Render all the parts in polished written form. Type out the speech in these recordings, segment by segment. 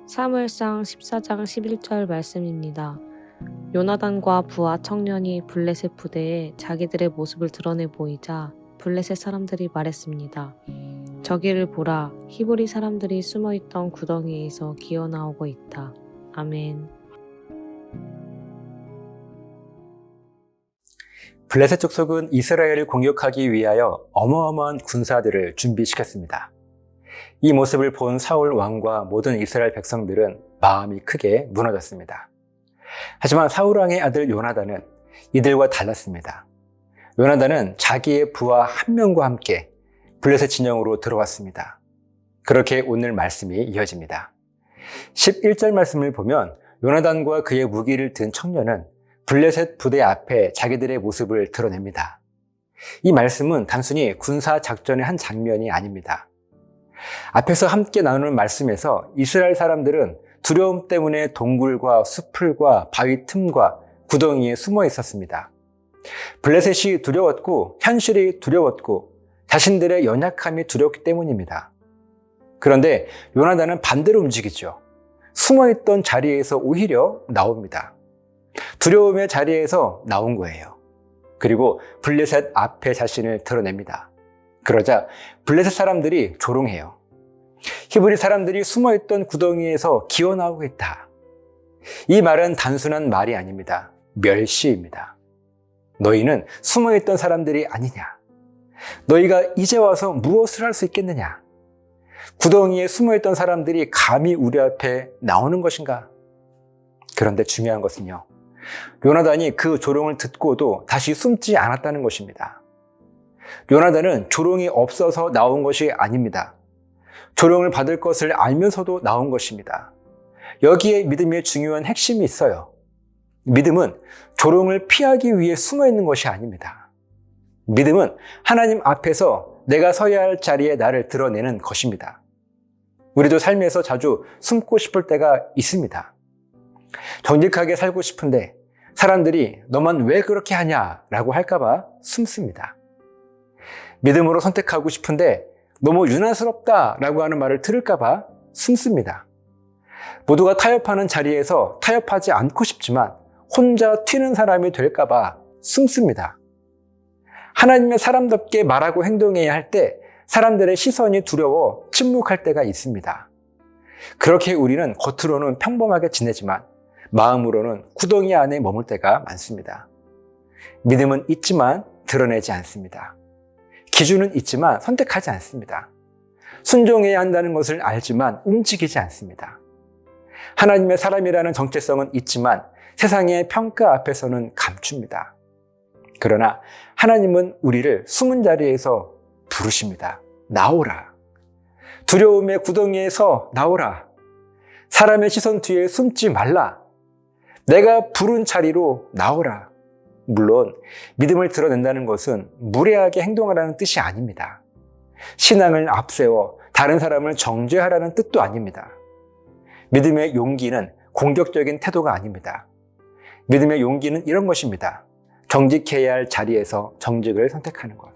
사무엘상 14장 11절 말씀입니다. 요나단과 부하 청년이 블레셋 부대에 자기들의 모습을 드러내 보이자 블레셋 사람들이 말했습니다. 저기를 보라, 히브리 사람들이 숨어있던 구덩이에서 기어나오고 있다. 아멘. 블레셋 족속은 이스라엘을 공격하기 위하여 어마어마한 군사들을 준비시켰습니다. 이 모습을 본 사울 왕과 모든 이스라엘 백성들은 마음이 크게 무너졌습니다. 하지만 사울 왕의 아들 요나단은 이들과 달랐습니다. 요나단은 자기의 부하 한 명과 함께 블레셋 진영으로 들어왔습니다. 그렇게 오늘 말씀이 이어집니다. 11절 말씀을 보면 요나단과 그의 무기를 든 청년은 블레셋 부대 앞에 자기들의 모습을 드러냅니다. 이 말씀은 단순히 군사 작전의 한 장면이 아닙니다. 앞에서 함께 나누는 말씀에서 이스라엘 사람들은 두려움 때문에 동굴과 수풀과 바위 틈과 구덩이에 숨어 있었습니다. 블레셋이 두려웠고 현실이 두려웠고 자신들의 연약함이 두렵기 때문입니다. 그런데 요나단은 반대로 움직이죠. 숨어있던 자리에서 오히려 나옵니다. 두려움의 자리에서 나온 거예요. 그리고 블레셋 앞에 자신을 드러냅니다. 그러자 블레셋 사람들이 조롱해요. 히브리 사람들이 숨어있던 구덩이에서 기어나오고 있다. 이 말은 단순한 말이 아닙니다. 멸시입니다. 너희는 숨어있던 사람들이 아니냐? 너희가 이제 와서 무엇을 할 수 있겠느냐? 구덩이에 숨어있던 사람들이 감히 우리 앞에 나오는 것인가? 그런데 중요한 것은요, 요나단이 그 조롱을 듣고도 다시 숨지 않았다는 것입니다. 요나단은 조롱이 없어서 나온 것이 아닙니다. 조롱을 받을 것을 알면서도 나온 것입니다. 여기에 믿음의 중요한 핵심이 있어요. 믿음은 조롱을 피하기 위해 숨어 있는 것이 아닙니다. 믿음은 하나님 앞에서 내가 서야 할 자리에 나를 드러내는 것입니다. 우리도 삶에서 자주 숨고 싶을 때가 있습니다. 정직하게 살고 싶은데 사람들이 너만 왜 그렇게 하냐라고 할까봐 숨습니다. 믿음으로 선택하고 싶은데 너무 유난스럽다라고 하는 말을 들을까봐 숨습니다. 모두가 타협하는 자리에서 타협하지 않고 싶지만 혼자 튀는 사람이 될까봐 숨습니다. 하나님의 사람답게 말하고 행동해야 할 때 사람들의 시선이 두려워 침묵할 때가 있습니다. 그렇게 우리는 겉으로는 평범하게 지내지만 마음으로는 구덩이 안에 머물 때가 많습니다. 믿음은 있지만 드러내지 않습니다. 기준은 있지만 선택하지 않습니다. 순종해야 한다는 것을 알지만 움직이지 않습니다. 하나님의 사람이라는 정체성은 있지만 세상의 평가 앞에서는 감춥니다. 그러나 하나님은 우리를 숨은 자리에서 부르십니다. 나오라. 두려움의 구덩이에서 나오라. 사람의 시선 뒤에 숨지 말라. 내가 부른 자리로 나오라. 물론 믿음을 드러낸다는 것은 무례하게 행동하라는 뜻이 아닙니다. 신앙을 앞세워 다른 사람을 정죄하라는 뜻도 아닙니다. 믿음의 용기는 공격적인 태도가 아닙니다. 믿음의 용기는 이런 것입니다. 정직해야 할 자리에서 정직을 선택하는 것.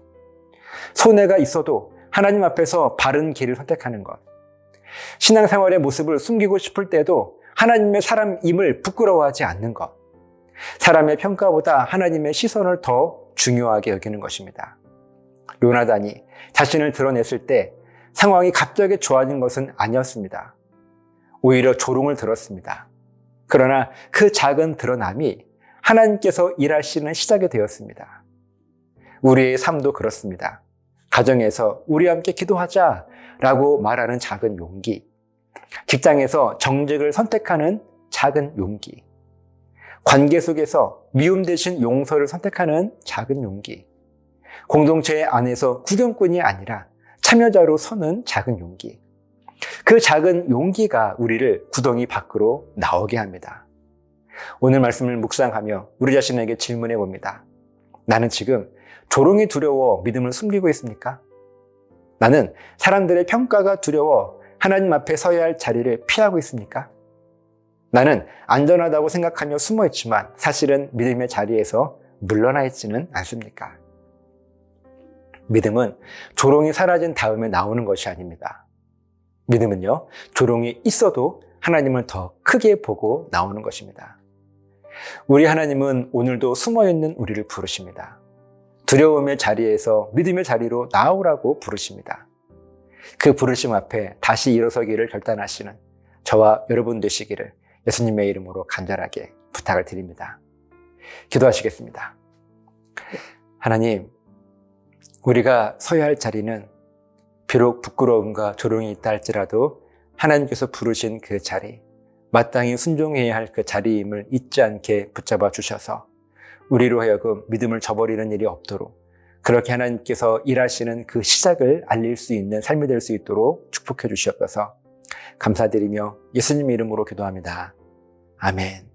손해가 있어도 하나님 앞에서 바른 길을 선택하는 것. 신앙생활의 모습을 숨기고 싶을 때도 하나님의 사람임을 부끄러워하지 않는 것. 사람의 평가보다 하나님의 시선을 더 중요하게 여기는 것입니다. 요나단이 자신을 드러냈을 때 상황이 갑자기 좋아진 것은 아니었습니다. 오히려 조롱을 들었습니다. 그러나 그 작은 드러남이 하나님께서 일하시는 시작이 되었습니다. 우리의 삶도 그렇습니다. 가정에서 우리 함께 기도하자라고 말하는 작은 용기, 직장에서 정직을 선택하는 작은 용기, 관계 속에서 미움 대신 용서를 선택하는 작은 용기, 공동체 안에서 구경꾼이 아니라 참여자로 서는 작은 용기, 그 작은 용기가 우리를 구덩이 밖으로 나오게 합니다. 오늘 말씀을 묵상하며 우리 자신에게 질문해 봅니다. 나는 지금 조롱이 두려워 믿음을 숨기고 있습니까? 나는 사람들의 평가가 두려워 하나님 앞에 서야 할 자리를 피하고 있습니까? 나는 안전하다고 생각하며 숨어 있지만 사실은 믿음의 자리에서 물러나 있지는 않습니까? 믿음은 조롱이 사라진 다음에 나오는 것이 아닙니다. 믿음은요, 조롱이 있어도 하나님을 더 크게 보고 나오는 것입니다. 우리 하나님은 오늘도 숨어있는 우리를 부르십니다. 두려움의 자리에서 믿음의 자리로 나오라고 부르십니다. 그 부르심 앞에 다시 일어서기를 결단하시는 저와 여러분 되시기를 예수님의 이름으로 간절하게 부탁을 드립니다. 기도하시겠습니다. 하나님, 우리가 서야 할 자리는 비록 부끄러움과 조롱이 있다 할지라도 하나님께서 부르신 그 자리, 마땅히 순종해야 할 그 자리임을 잊지 않게 붙잡아 주셔서 우리로 하여금 믿음을 저버리는 일이 없도록 그렇게 하나님께서 일하시는 그 시작을 알릴 수 있는 삶이 될 수 있도록 축복해 주시옵소서. 감사드리며 예수님 이름으로 기도합니다. 아멘.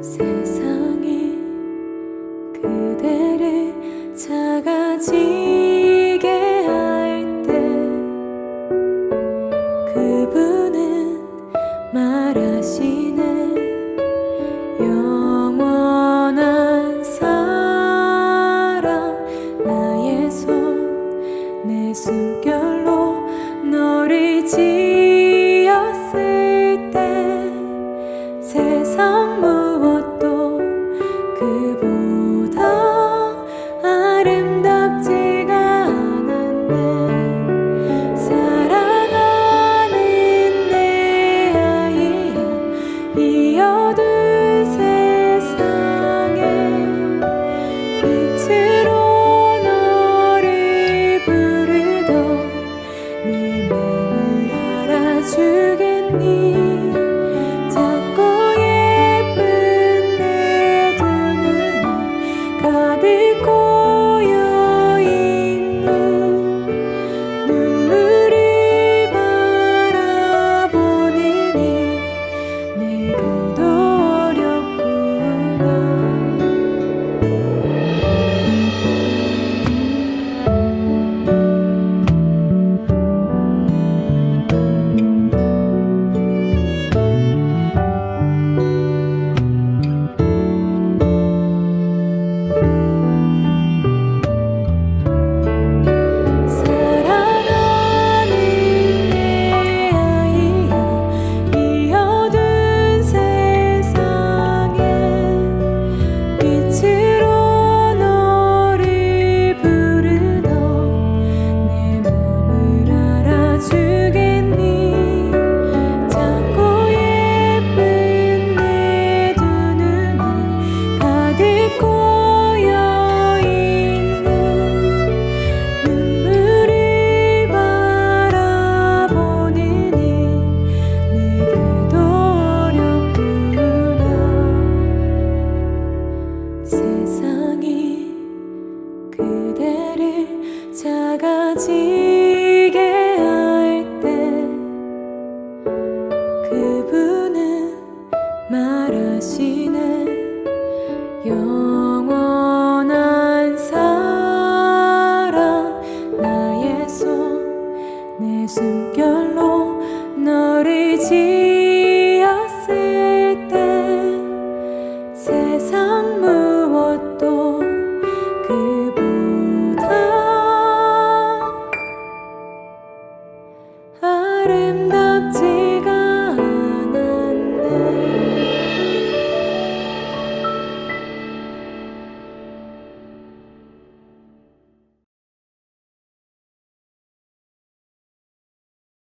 세상에